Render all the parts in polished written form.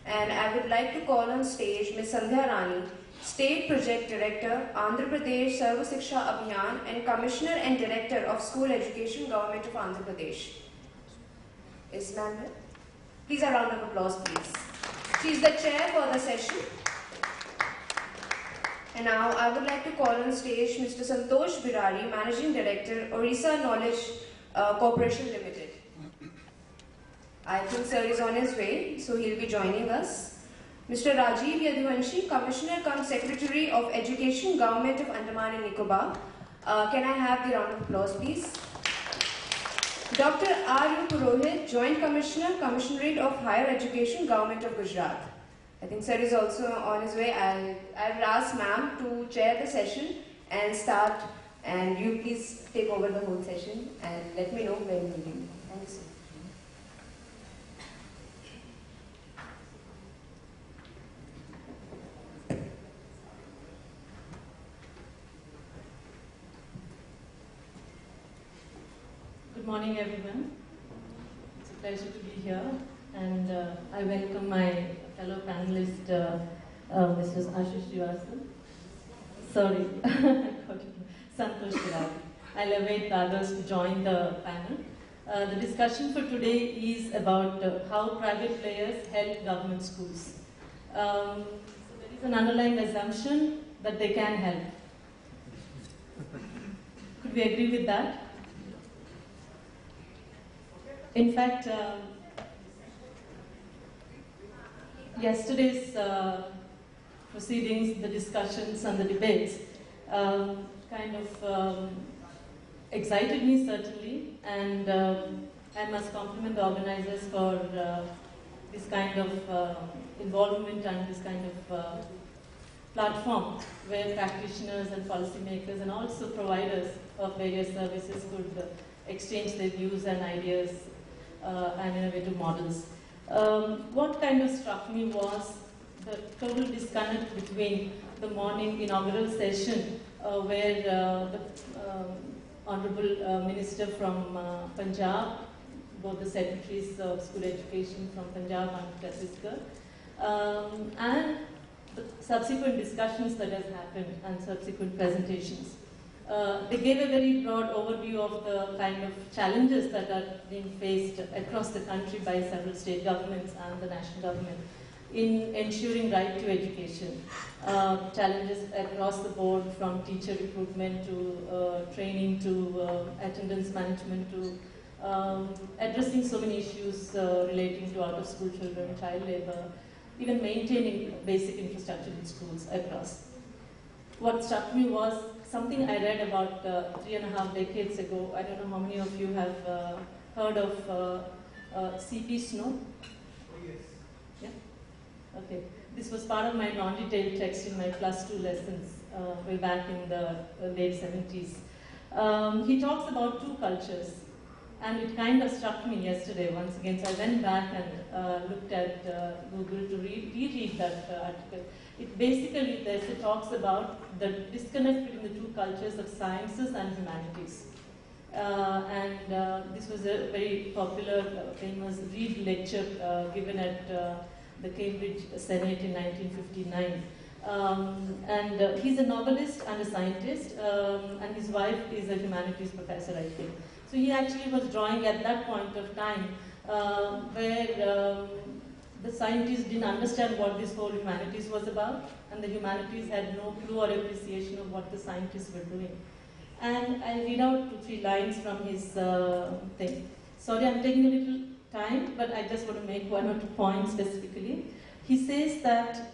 And I would like to call on stage Ms. Sandhya Rani, State Project Director, Andhra Pradesh Sarva Shiksha Abhiyan and Commissioner and Director of School Education, Government of Andhra Pradesh. Is ma'am here? Please a round of applause, please. She is the chair for the session. And now I would like to call on stage Mr. Santosh Birari, Managing Director, Orissa Knowledge Corporation Limited. I think sir is on his way, so he'll be joining us. Mr. Rajiv Yadhuvanshi, Commissioner cum Secretary of Education, Government of Andaman and Nicobar. Can I have the round of applause, please? Dr. R. U. Purohit, Joint Commissioner, Commissionerate of Higher Education, Government of Gujarat. I think sir is also on his way. I've asked ma'am to chair the session and start, and you please take over the whole session and let me know when you begin. Thank you, sir. Good morning, everyone. It's a pleasure to be here, and I welcome my fellow panelist, Mr. Ashish Srivastava. Sorry, Santosh Birari. I'll await others to join the panel. The discussion for today is about how private players help government schools. So there is an underlying assumption that they can help. Could we agree with that? In fact, yesterday's proceedings, the discussions and the debates kind of excited me certainly, and I must compliment the organizers for this kind of involvement and this kind of platform where practitioners and policymakers and also providers of various services could exchange their views and ideas and innovative models. What kind of struck me was the total disconnect between the morning inaugural session where the Honorable Minister from Punjab, both the Secretaries of School Education from Punjab and Chhattisgarh, and the subsequent discussions that has happened and subsequent presentations. They gave a very broad overview of the kind of challenges that are being faced across the country by several state governments and the national government in ensuring right to education. Challenges across the board, from teacher recruitment to training to attendance management to addressing so many issues relating to out-of-school children, child labor, even maintaining basic infrastructure in schools across. What struck me was something I read about 3.5 decades ago. I don't know how many of you have heard of C.P. Snow? Oh, yes. Yeah? Okay. This was part of my non-detailed text in my +2 lessons way back in the late 70s. He talks about two cultures, and it kind of struck me yesterday once again. So I went back and looked at Google to reread that article. It basically talks about the disconnect between the two cultures of sciences and humanities. This was a very popular, famous Reed lecture given at the Cambridge Senate in 1959. He's a novelist and a scientist, and his wife is a humanities professor, I think. So he actually was drawing at that point of time where the scientists didn't understand what this whole humanities was about, and the humanities had no clue or appreciation of what the scientists were doing. And I'll read out 2-3 lines from his thing. Sorry, I'm taking a little time, but I just want to make 1 or 2 points specifically. He says that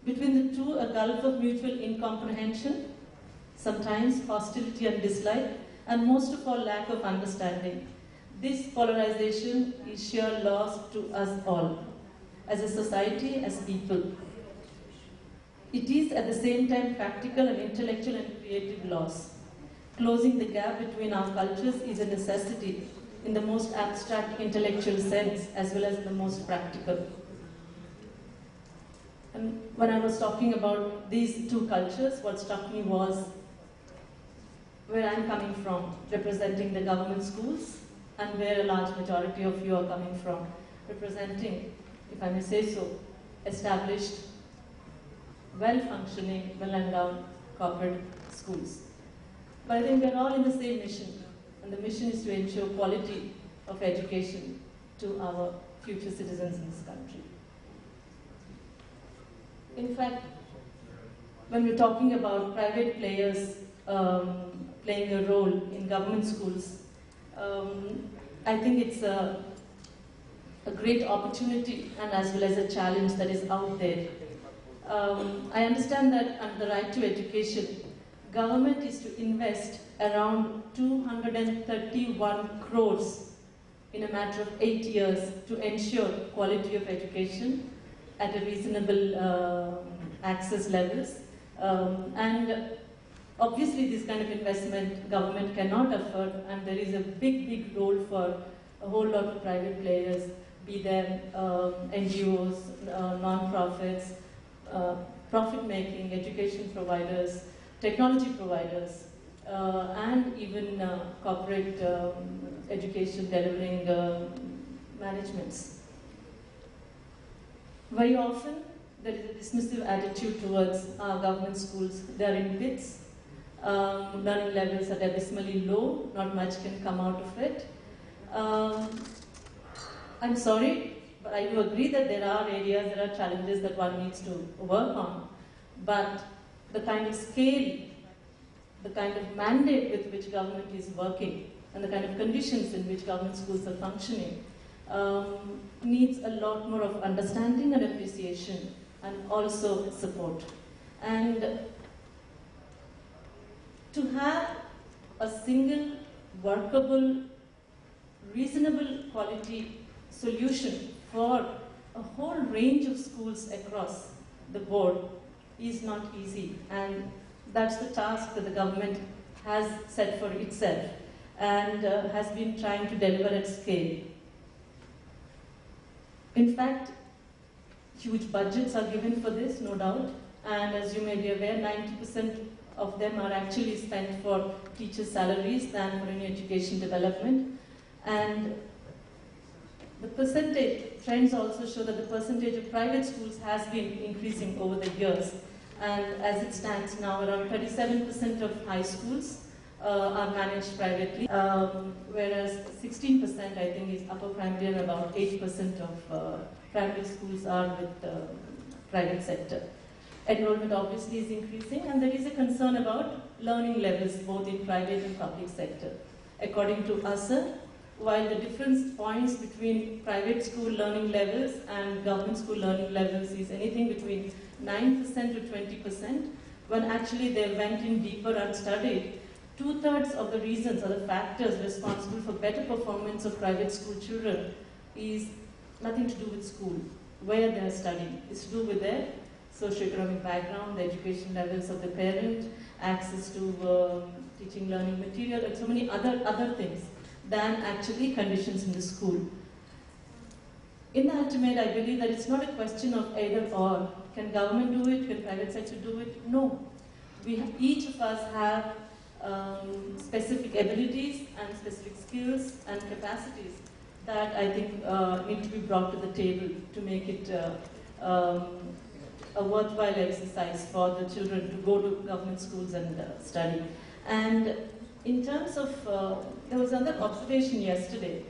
between the two, a gulf of mutual incomprehension, sometimes hostility and dislike, and most of all, lack of understanding. This polarization is sheer loss to us all, as a society, as people. It is at the same time practical and intellectual and creative loss. Closing the gap between our cultures is a necessity in the most abstract intellectual sense as well as in the most practical. And when I was talking about these two cultures, what struck me was where I'm coming from, representing the government schools, and where a large majority of you are coming from, representing, if I may say so, established, well-functioning, well-endowed corporate schools. But I think we're all in the same mission, and the mission is to ensure quality of education to our future citizens in this country. In fact, when we're talking about private players playing a role in government schools, I think it's a great opportunity and as well as a challenge that is out there. I understand that under the right to education, government is to invest around 231 crores in a matter of 8 years to ensure quality of education at a reasonable access levels. And obviously this kind of investment government cannot afford, and there is a big role for a whole lot of private players, be them NGOs, non-profits, profit-making, education providers, technology providers, and even corporate education delivering managements. Very often, there is a dismissive attitude towards our government schools. They are in pits. Learning levels are abysmally low. Not much can come out of it. I'm sorry, but I do agree that there are areas, there are challenges that one needs to work on. But the kind of scale, the kind of mandate with which government is working, and the kind of conditions in which government schools are functioning, needs a lot more of understanding and appreciation, and also support. And to have a single, workable, reasonable quality solution for a whole range of schools across the board is not easy. And that's the task that the government has set for itself and has been trying to deliver at scale. In fact, huge budgets are given for this, no doubt, and as you may be aware, 90% of them are actually spent for teacher salaries than for any education development. And the percentage, trends also show that the percentage of private schools has been increasing over the years. And as it stands now, around 37% of high schools are managed privately, whereas 16% I think is upper primary and about 8% of primary schools are with the private sector. Enrollment obviously is increasing, and there is a concern about learning levels both in private and public sector. According to ASA, while the difference points between private school learning levels and government school learning levels is anything between 9% to 20%, when actually they went in deeper and studied, 2/3 of the reasons or the factors responsible for better performance of private school children is nothing to do with school, where they are studying. It's to do with their socioeconomic background, the education levels of the parent, access to teaching learning material, and so many other things than actually conditions in the school. In the ultimate, I believe that it's not a question of either or. Can government do it? Can private sector do it? No. Each of us have specific abilities and specific skills and capacities that I think need to be brought to the table to make it a worthwhile exercise for the children to go to government schools and study. And in terms of, there was another observation yesterday,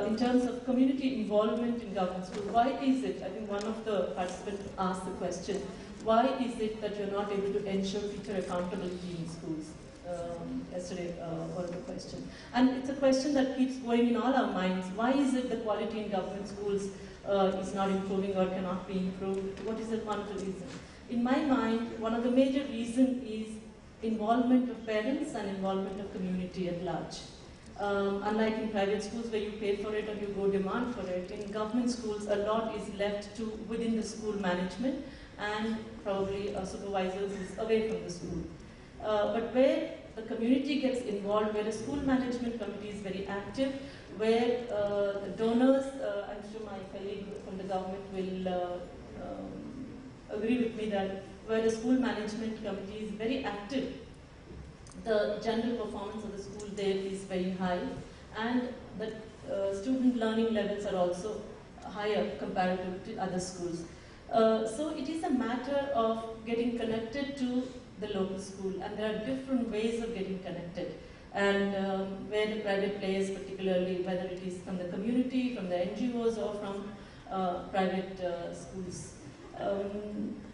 in terms of community involvement in government schools. Why is it, I think one of the participants asked the question, why is it that you're not able to ensure teacher accountability in schools? Yesterday, one of the questions. And it's a question that keeps going in all our minds. Why is it the quality in government schools is not improving or cannot be improved? What is one of the reasons? In my mind, one of the major reasons is involvement of parents and involvement of community at large. Unlike in private schools where you pay for it or you go demand for it, in government schools a lot is left to within the school management and probably supervisors is away from the school. But where the community gets involved, where the school management committee is very active, where the donors, I'm sure my colleague from the government will agree with me that where the school management committee is very active, the general performance of the school there is very high, and the student learning levels are also higher comparative to other schools. So it is a matter of getting connected to the local school, and there are different ways of getting connected. And where the private players, particularly whether it is from the community, from the NGOs, or from private schools.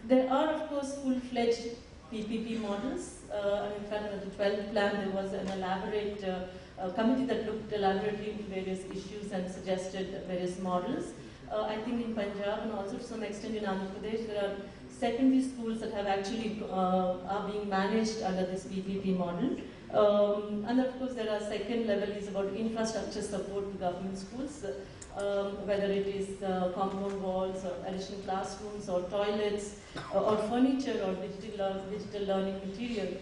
There are, of course, full-fledged PPP models. In fact, in the 12th plan, there was an elaborate committee that looked elaborately into various issues and suggested various models. I think in Punjab and also to some extent in Andhra Pradesh, there are secondary schools that have actually are being managed under this PPP model. And of course, there are second level is about infrastructure support to government schools, whether it is compound walls or additional classrooms or toilets or furniture or digital learning material.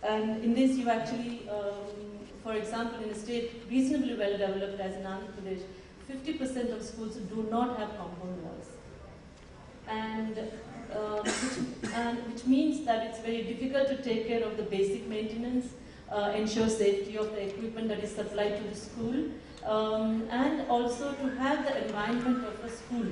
And in this, you actually, for example, in a state reasonably well developed as in Andhra Pradesh, 50% of schools do not have compound walls. And which means that it's very difficult to take care of the basic maintenance, ensure safety of the equipment that is supplied to the school, and also to have the environment of a school.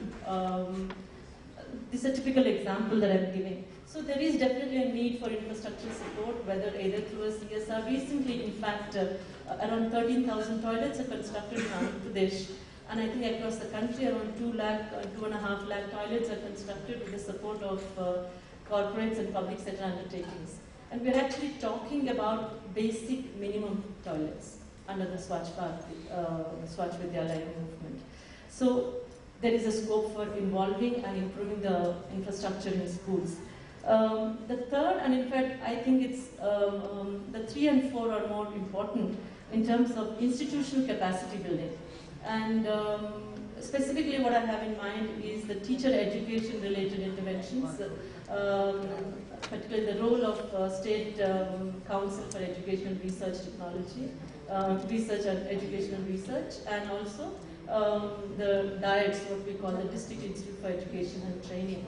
This is a typical example that I'm giving. So there is definitely a need for infrastructure support, whether either through a CSR. Recently, in fact, around 13,000 toilets are constructed in Andhra Pradesh. And I think across the country, around 2.5 lakh toilets are constructed with the support of corporates and public sector undertakings. And we're actually talking about basic minimum toilets under the Swachh Vidyalaya movement. So there is a scope for involving and improving the infrastructure in schools. The third, and in fact, I think it's the 3 and 4 are more important in terms of institutional capacity building. And specifically what I have in mind is the teacher education related interventions, particularly the role of State Council for Education Research Technology, Research and Educational Research, and also the DIETS, what we call the District Institute for Education and Training,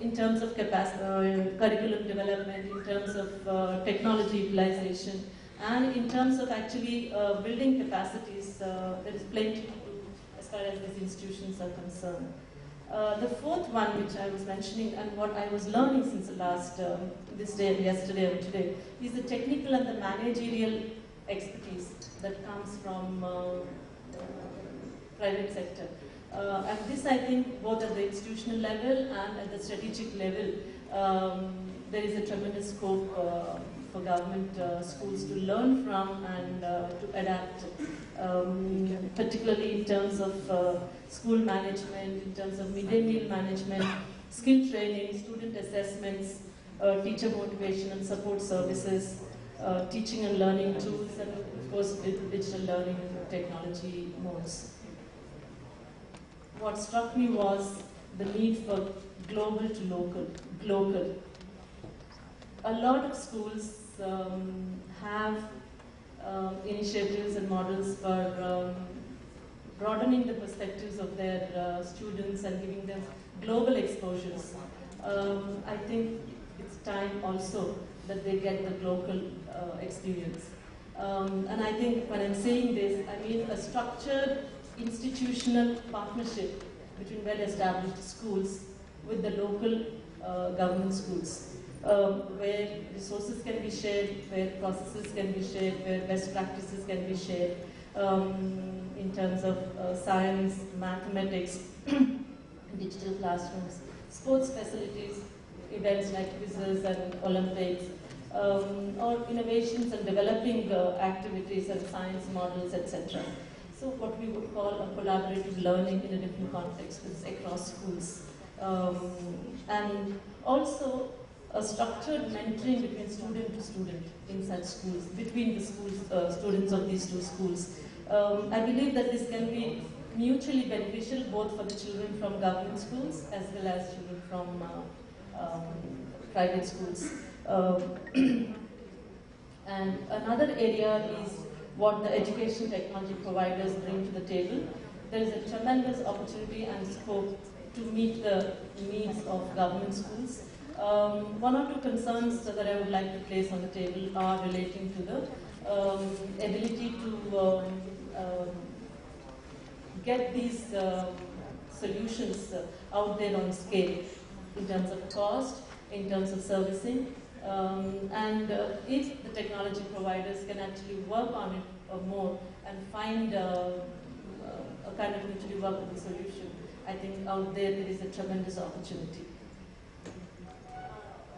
in terms of curriculum development, in terms of technology utilization, and in terms of actually building capacities. There is plenty to do as far as these institutions are concerned. The fourth one, which I was mentioning, and what I was learning since the last, this day, yesterday and today, is the technical and the managerial expertise that comes from private sector. And this, I think, both at the institutional level and at the strategic level, there is a tremendous scope for government schools to learn from and to adapt, particularly in terms of school management, in terms of midday meal management, skill training, student assessments, teacher motivation and support services, teaching and learning tools, and of course digital learning and technology modes. What struck me was the need for global to local. A lot of schools have initiatives and models for broadening the perspectives of their students and giving them global exposures. I think it's time also that they get the local experience. And I think when I'm saying this, I mean a structured institutional partnership between well-established schools with the local government schools, where resources can be shared, where processes can be shared, where best practices can be shared in terms of science, mathematics, digital classrooms, sports facilities, events like quizzes and Olympics, or innovations and developing activities and science models, etc. So what we would call a collaborative learning in a different context, which is across schools. And also a structured mentoring between student to student in such schools, between the schools, students of these two schools. I believe that this can be mutually beneficial both for the children from government schools as well as children from private schools. And another area is what the education technology providers bring to the table. There is a tremendous opportunity and scope to meet the needs of government schools. One or two concerns that I would like to place on the table are relating to the ability to get these solutions out there on scale in terms of cost, in terms of servicing, and if the technology providers can actually work on it more and find a kind of mutually workable solution, I think out there is a tremendous opportunity.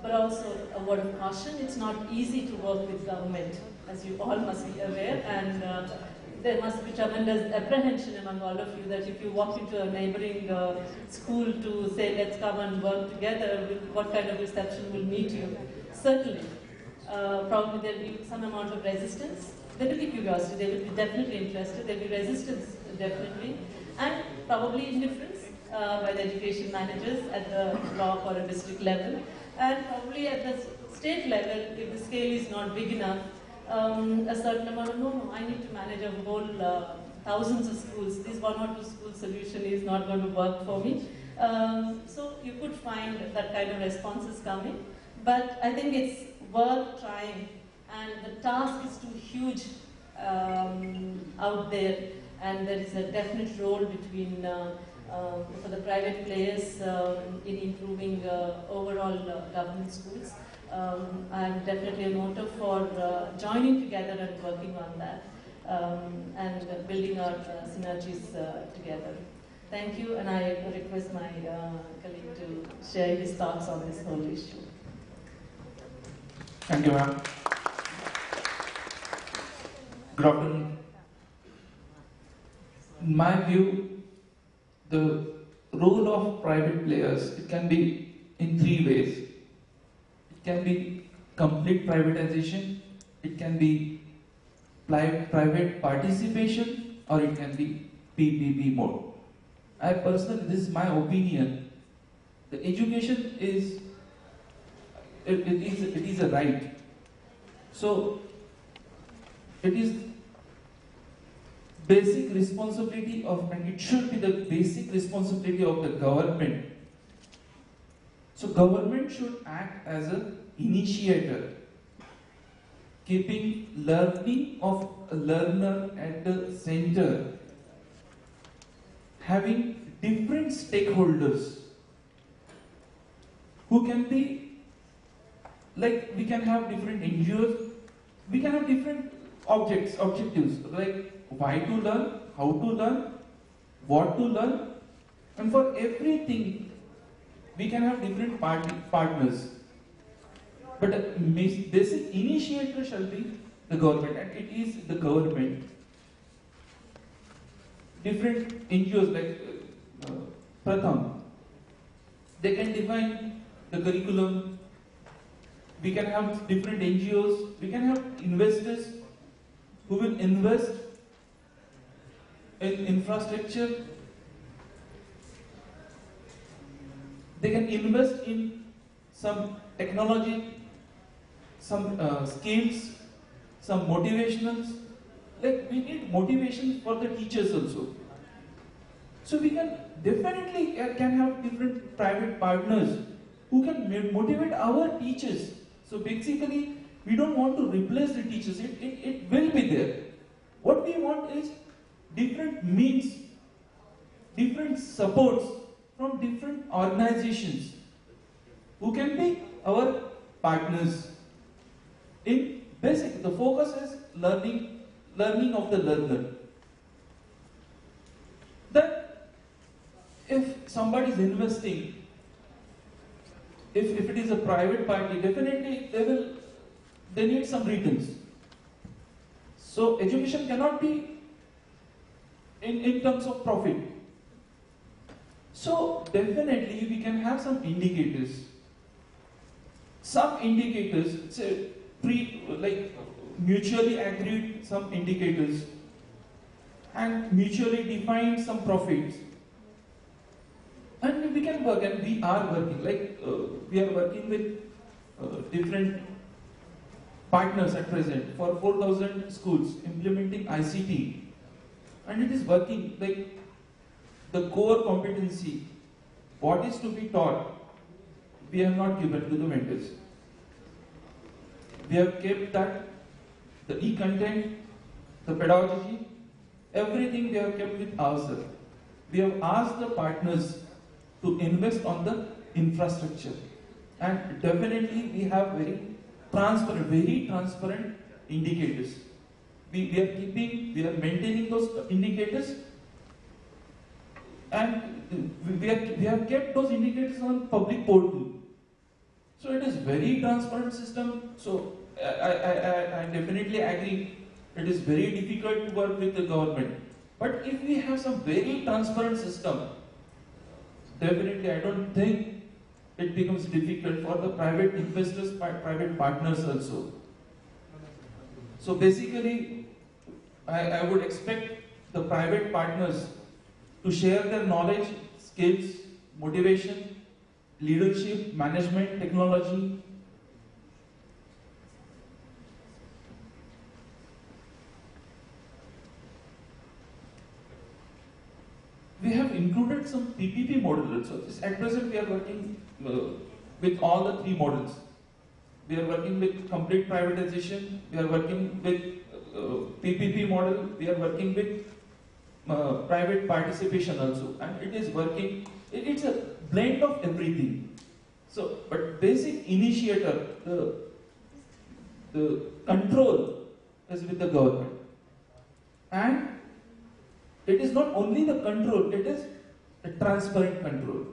But also a word of caution, it's not easy to work with government, as you all must be aware, and there must be tremendous apprehension among all of you that if you walk into a neighboring school to say, let's come and work together, what kind of reception will meet you? Certainly. Probably there will be some amount of resistance. There will be curiosity, they will be definitely interested, there will be resistance, definitely, and probably indifference by the education managers at the block or a district level, and probably at the state level, if the scale is not big enough, a certain amount of, no, I need to manage a whole thousands of schools. This one or two school solution is not going to work for me. So you could find that kind of responses coming. But I think it's worth trying. And the task is too huge out there. And there is a definite role between, for the private players in improving overall government schools. I'm definitely a motive for joining together and working on that and building our synergies together. Thank you, and I request my colleague to share his thoughts on this whole issue. Thank you, ma'am. Good afternoon. In my view, the role of private players, it can be in three ways. It can be complete privatization, it can be private participation, or it can be PPP mode. I personally, this is my opinion, the education is, it is a right. So, it is basic responsibility of, and it should be the basic responsibility of the government. So government should act as an initiator, keeping learning of a learner at the center, having different stakeholders who can be, like we can have different NGOs, we can have different objectives, like why to learn, how to learn, what to learn, and for everything we can have different partners. But the basic initiator shall be the government, and it is the government. Different NGOs like Pratham, they can define the curriculum. We can have different NGOs, we can have investors who will invest in infrastructure. They can invest in some technology, some skills, some motivationals. Like we need motivation for the teachers also. So we can definitely can have different private partners who can motivate our teachers. So basically, we don't want to replace the teachers. It will be there. What we want is different means, different supports from different organizations who can be our partners. In basic, the focus is learning of the learner. Then, if somebody is investing, if it is a private party, definitely they need some returns. So education cannot be in terms of profit. So definitely we can have some indicators. Some indicators, say like mutually agreed some indicators and mutually defined some profits. And we can work, and we are working, like we are working with different partners at present for 4,000 schools implementing ICT. And it is working, like the core competency, what is to be taught, we have not given to the vendors. We have kept that, the e-content, the pedagogy, everything we have kept with ourselves. we have asked the partners to invest on the infrastructure, and definitely we have very transparent indicators. We are maintaining those indicators, and we have kept those indicators on public portal. So it is very transparent system. So I definitely agree. It is very difficult to work with the government. But if we have some very transparent system, definitely I don't think it becomes difficult for the private investors, private partners also. So basically, I would expect the private partners to share their knowledge, skills, motivation, leadership, management, technology. We have included some PPP model also. At present, we are working with all the three models. We are working with complete privatization. We are working with PPP model. We are working with private participation also, and it is working. It's a blend of everything. So, but basic initiator, the control is with the government, and it is not only the control, it is a transparent control.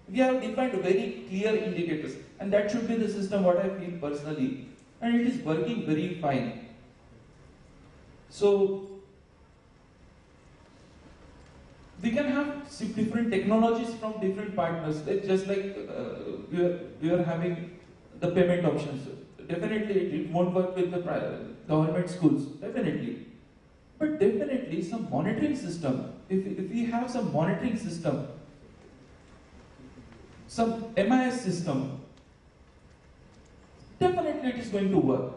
We have defined very clear indicators, and that should be the system, what I feel personally, and it is working very fine. So, we can have different technologies from different partners, just like we are having the payment options. Definitely, it won't work with the government schools, definitely. But definitely some monitoring system, if we have some monitoring system, some MIS system, definitely it is going to work.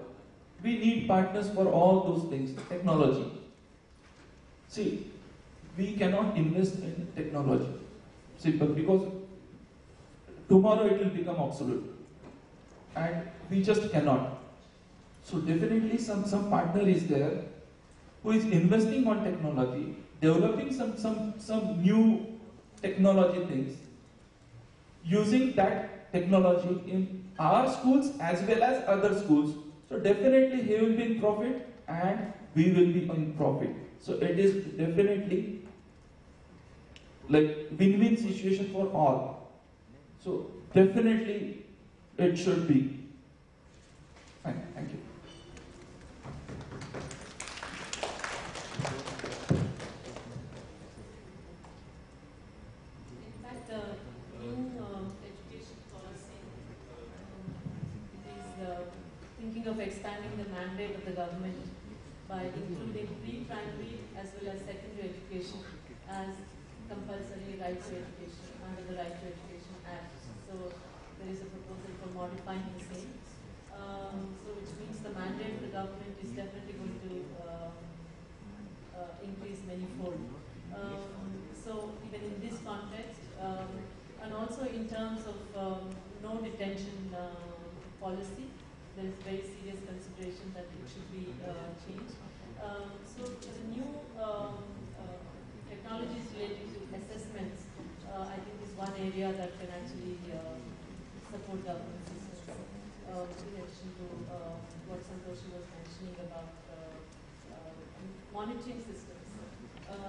We need partners for all those things, technology. See, we cannot invest in technology. Simple, because tomorrow it will become obsolete. And we just cannot. So definitely some partner is there who is investing on technology, developing some new technology things, using that technology in our schools as well as other schools. So definitely he will be in profit and we will be in profit. So it is definitely like win-win situation for all. So definitely it should be. Fine, thank you. In fact, the new education policy is thinking of expanding the mandate of the government by including pre-primary as well as secondary education as compulsory right to education under the Right to Education Act. So there is a proposal for modifying the same. So which means the mandate of the government is definitely going to increase manyfold. So even in this context, and also in terms of no detention policy, there is very serious consideration that it should be changed. So the new technologies related to assessments, I think is one area that can actually support government systems. In addition to what Santoshi was mentioning about monitoring systems,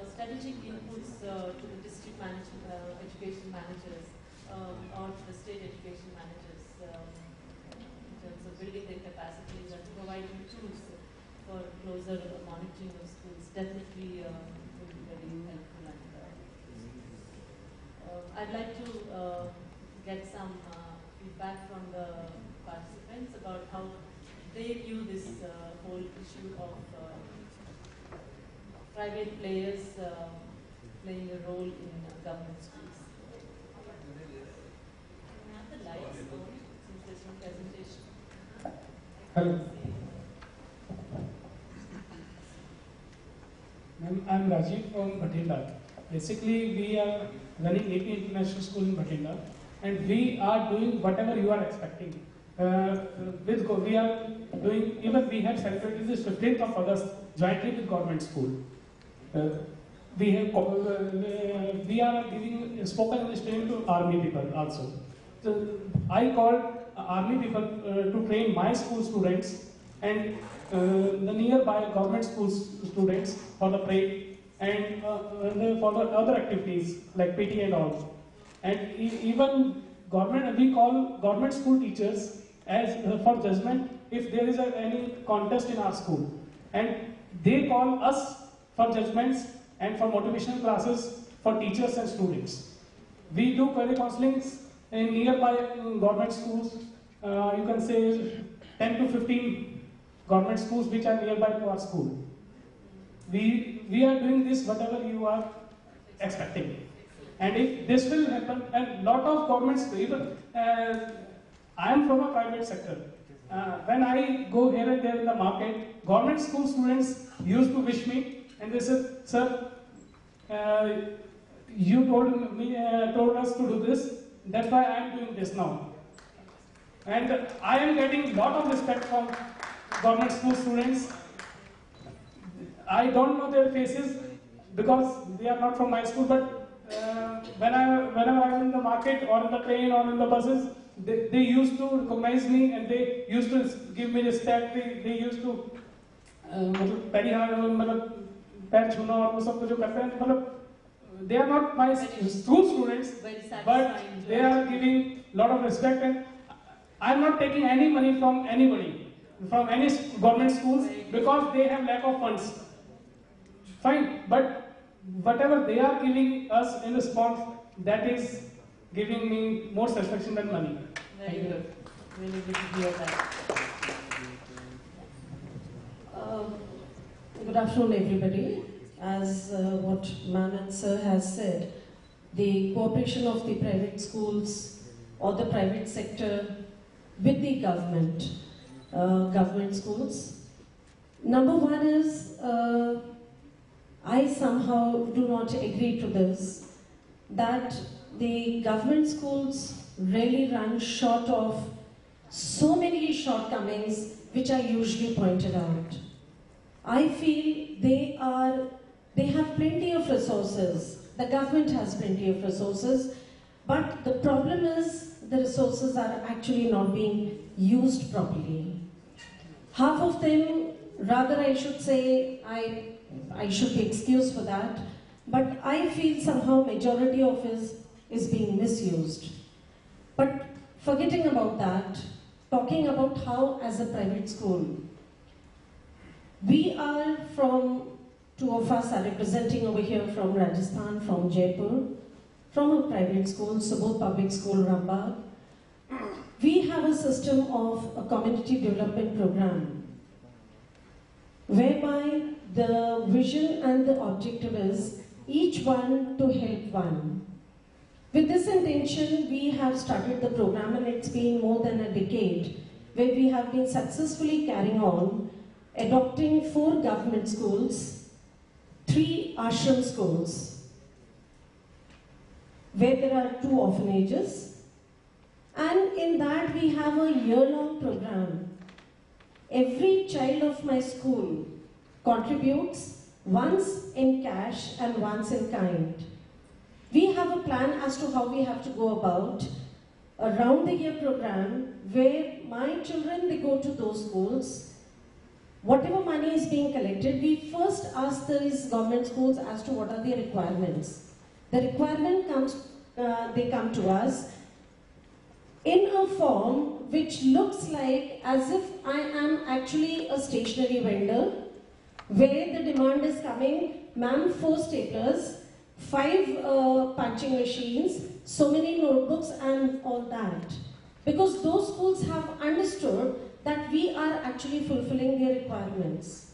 strategic inputs to the district education managers or to the state education managers in terms of building their capacities and providing tools for closer monitoring of schools definitely will be very helpful. And I'd like to get some feedback from the participants about how they view this whole issue of private players playing a role in government schools. Can I have the lights on since there's no presentation? Hello. I'm Rajiv from Bhatinda. Basically, we are running AP International School in Bhatinda, and we are doing whatever you are expecting. We are doing, even we had celebrated this 15th of August jointly with government school. we are giving spoken English training to army people also. So I called army people to train my school students and the nearby government school students for the parade and for the other activities like PT and all. And even government, we call government school teachers as for judgment if there is any contest in our school, and they call us for judgments and for motivational classes for teachers and students. We do career counselings in nearby government schools. You can say 10 to 15 government schools which are nearby to our school. We are doing this whatever you are expecting. And if this will happen, and lot of governments, even I am from a private sector. When I go here and there in the market, government school students used to wish me and they said, "Sir, you told us to do this. That's why I am doing this now." And I am getting lot of respect from government school students. I don't know their faces because they are not from my school, but whenever I am in the market or in the train or in the buses, they used to recognize me and they used to give me respect. They used to पैर छूना और वो सब जो करते हैं, मतलब they are not my school students, but they are giving lot of respect, and I am not taking any money from anybody, from any government schools, because they have lack of funds. Fine, but whatever they are giving us in response, that is giving me more satisfaction than money. Very good. Really good to hear that. Good afternoon, everybody. As what Ma'am and Sir has said, the cooperation of the private schools or the private sector with the government, government schools. Number one is, I somehow do not agree to this, that the government schools really run short of so many shortcomings which are usually pointed out. I feel they have plenty of resources. The government has plenty of resources, but the problem is the resources are actually not being used properly. Half of them, rather I should say, I should be excused for that, but I feel somehow majority of it is being misused. But forgetting about that, talking about how as a private school, we are two of us are representing over here from Rajasthan, from Jaipur, from a private school, Subodh Public School, Rambagh. We have a system of a community development program, whereby the vision and the objective is each one to help one. With this intention, we have started the program, and it's been more than a decade, where we have been successfully carrying on adopting 4 government schools, 3 ashram schools, where there are 2 orphanages, and in that we have a year-long program. Every child of my school contributes once in cash and once in kind. We have a plan as to how we have to go about a round-the-year program where my children, they go to those schools. Whatever money is being collected, we first ask these government schools as to what are the requirements. The requirement comes, they come to us in a form which looks like as if I am actually a stationery vendor, where the demand is coming, ma'am, 4 staplers, 5 punching machines, so many notebooks and all that. Because those schools have understood that we are actually fulfilling their requirements.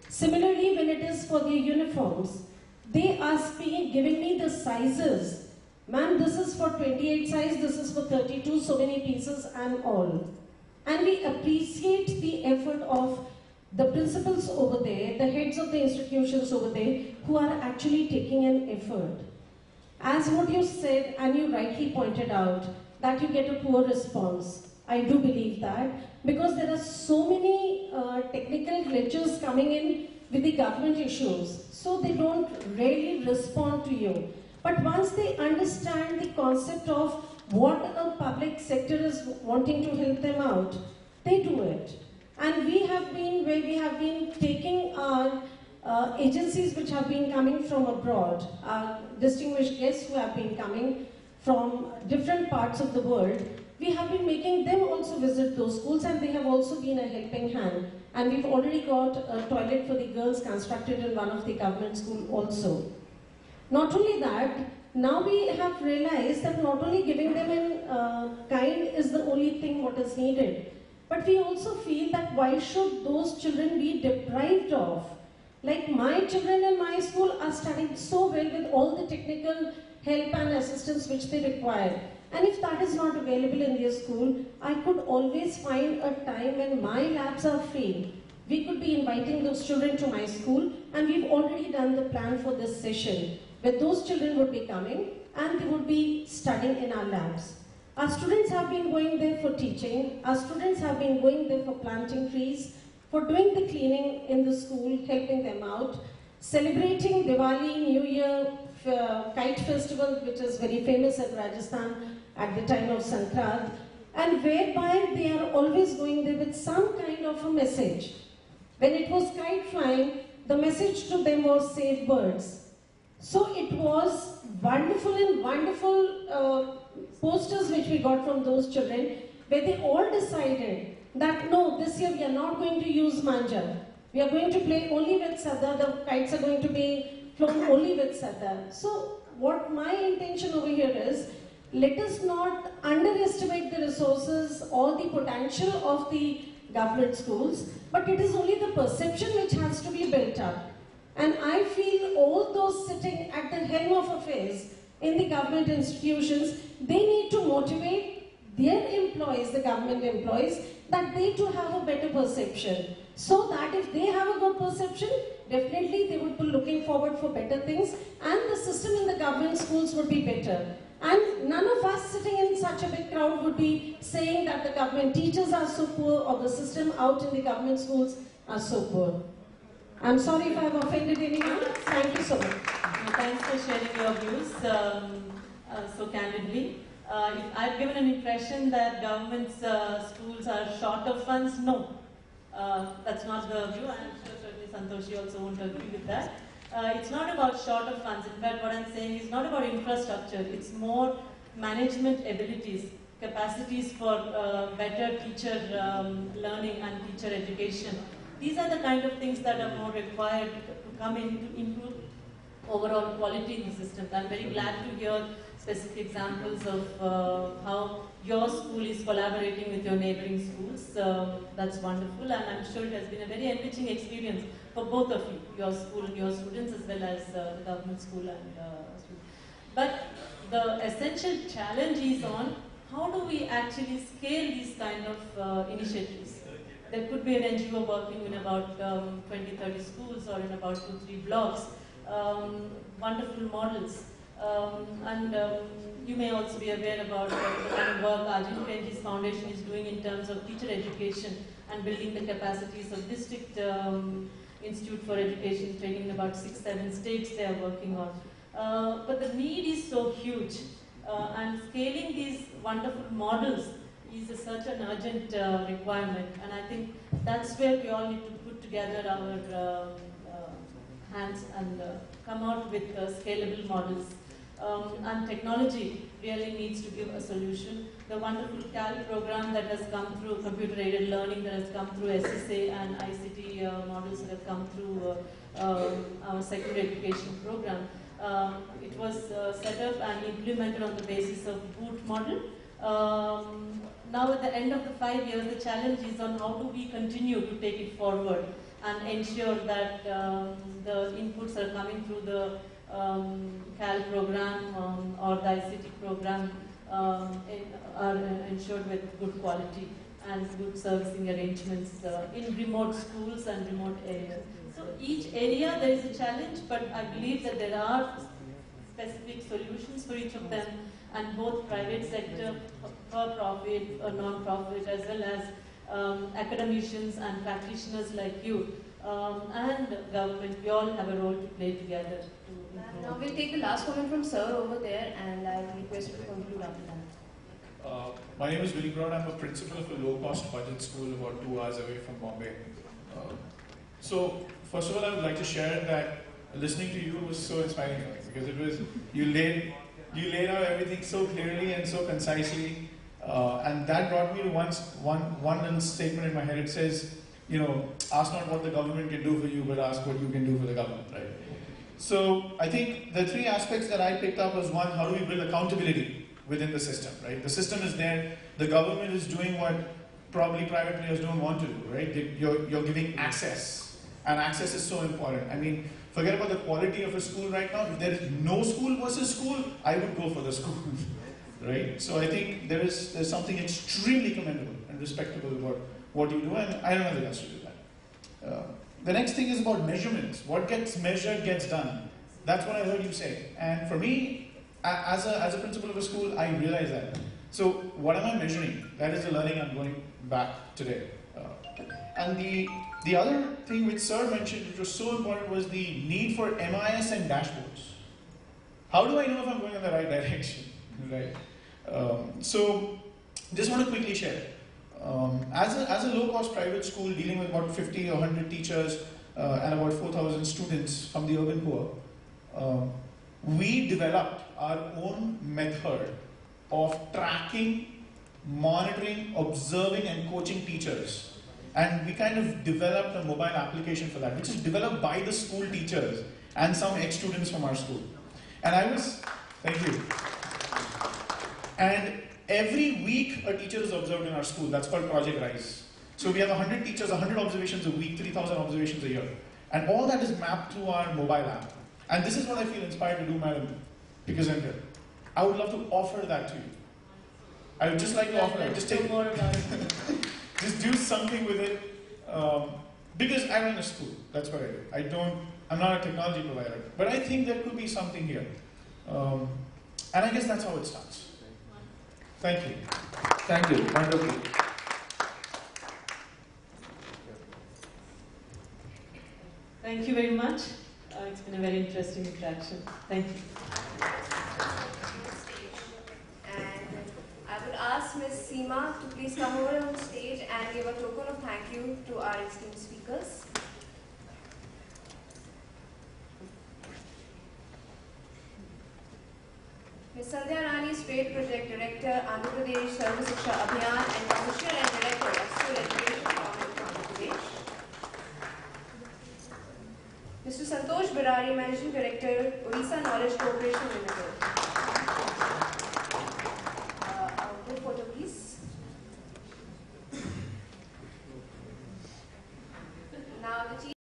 Similarly, when it is for their uniforms, they ask me, giving me the sizes. Ma'am, this is for 28 size, this is for 32, so many pieces and all. And we appreciate the effort of the principals over there, the heads of the institutions over there, who are actually taking an effort. As what you said, and you rightly pointed out, that you get a poor response. I do believe that, because there are so many technical glitches coming in with the government issues, so they don't really respond to you. But once they understand the concept of what a public sector is wanting to help them out, they do it. And we have been taking our agencies which have been coming from abroad, our distinguished guests who have been coming from different parts of the world, we have been making them also visit those schools, and they have also been a helping hand. And we've already got a toilet for the girls constructed in one of the government schools also. Not only that, now we have realized that not only giving them in kind is the only thing what is needed, but we also feel that why should those children be deprived of? Like my children in my school are studying so well with all the technical help and assistance which they require. And if that is not available in their school, I could always find a time when my labs are free. We could be inviting those children to my school, and we've already done the plan for this session, where those children would be coming and they would be studying in our labs. Our students have been going there for teaching, our students have been going there for planting trees, for doing the cleaning in the school, helping them out, celebrating Diwali, New Year, Kite Festival, which is very famous at Rajasthan at the time of Sankrant, and whereby they are always going there with some kind of a message. When it was kite flying, the message to them was save birds. So it was wonderful and wonderful posters which we got from those children, where they all decided that no, this year we are not going to use manja. We are going to play only with sada, the kites are going to be flown only with sada. So what my intention over here is, let us not underestimate the resources or the potential of the government schools, but it is only the perception which has to be built up. And I feel all those sitting at the helm of affairs in the government institutions, they need to motivate their employees, the government employees, that they too have a better perception. So that if they have a good perception, definitely they would be looking forward for better things, and the system in the government schools would be better. And none of us sitting in such a big crowd would be saying that the government teachers are so poor or the system out in the government schools are so poor. I'm sorry if I've offended anyone. Thank you so much. Thanks for sharing your views so candidly. If I've given an impression that government schools are short of funds, no. That's not the view. I'm sure certainly Santoshi also won't agree with that. It's not about short of funds. In fact, what I'm saying is not about infrastructure. It's more management abilities, capacities for better teacher learning and teacher education. These are the kind of things that are more required to come in to improve overall quality in the system. I'm very glad to hear specific examples of how your school is collaborating with your neighboring schools. That's wonderful, and I'm sure it has been a very enriching experience for both of you, your school and your students, as well as the government school and students. But the essential challenge is on how do we actually scale these kind of initiatives. There could be an NGO working in about 20-30 schools or in about 2-3 blocks. Wonderful models. And you may also be aware about the kind of work Ajin Premji's Foundation is doing in terms of teacher education and building the capacities of district Institute for Education Training in about 6-7 states they are working on. But the need is so huge, and scaling these wonderful models is such an urgent requirement, and I think that's where we all need to put together our hands and come out with scalable models. And technology really needs to give a solution. The wonderful CAL program that has come through, computer-aided learning that has come through SSA and ICT models that have come through our secondary education program. It was set up and implemented on the basis of BOOT model. Now at the end of the 5 years, the challenge is on how do we continue to take it forward and ensure that the inputs are coming through the CAL program or the ICT program are ensured with good quality and good servicing arrangements in remote schools and remote areas. So each area there is a challenge, but I believe that there are specific solutions for each of them, and both private sector, for-profit or non-profit, as well as academicians and practitioners like you and government, we all have a role to play together to improve. Now we'll take the last comment from Sir over there, and I'll request you to conclude after that. My name is Willie Brown. I'm a principal of a low-cost budget school about 2 hours away from Bombay. So, first of all, I would like to share that listening to you was so inspiring, because it was you laid out everything so clearly and so concisely, and that brought me to one statement in my head. It says, ask not what the government can do for you, but ask what you can do for the government, right? So, I think the 3 aspects that I picked up was, 1, how do we build accountability within the system, right? The system is there, the government is doing what probably private players don't want to do, right? You're giving access, and access is so important. I mean, forget about the quality of a school right now. If there is no school versus school, I would go for the school, right? So I think there's something extremely commendable and respectable about what you do, and I don't have the guts to do that. The next thing is about measurements. What gets measured gets done. That's what I heard you say. And for me, as a principal of a school, I realize that. So what am I measuring? That is the learning I'm going back today. And the other thing which Sir mentioned, which was so important, was the need for MIS and dashboards. How do I know if I'm going in the right direction? Right. So just want to quickly share. As a low-cost private school dealing with about 50 or 100 teachers and about 4,000 students from the urban poor, we developed our own method of tracking, monitoring, observing, and coaching teachers. And we kind of developed a mobile application for that, which is developed by the school teachers and some ex-students from our school. And thank you. And every week a teacher is observed in our school. That's called Project Rise. So we have 100 teachers, 100 observations a week, 3,000 observations a year. And all that is mapped through our mobile app. And this is what I feel inspired to do, madam, because I'm here. I would love to offer that to you. I would just like to offer it. Just take more about it. Just do something with it. Because I run a school. That's what I do. I'm not a technology provider. But I think there could be something here. And I guess that's how it starts. Thank you. Thank you. Wonderful. Thank you very much. It's been a very interesting interaction. Thank you. And I would ask Ms. Seema to please come over on stage and give a token of thank you to our esteemed speakers. Ms. Sandhya Rani, State Project Director, Andhra Pradesh Sarva Shiksha Abhiyan, and Commissioner and Director of School Education, Government of Andhra Pradesh. Mr. Santosh Birari, Managing Director, Orissa Knowledge Corporation Limited.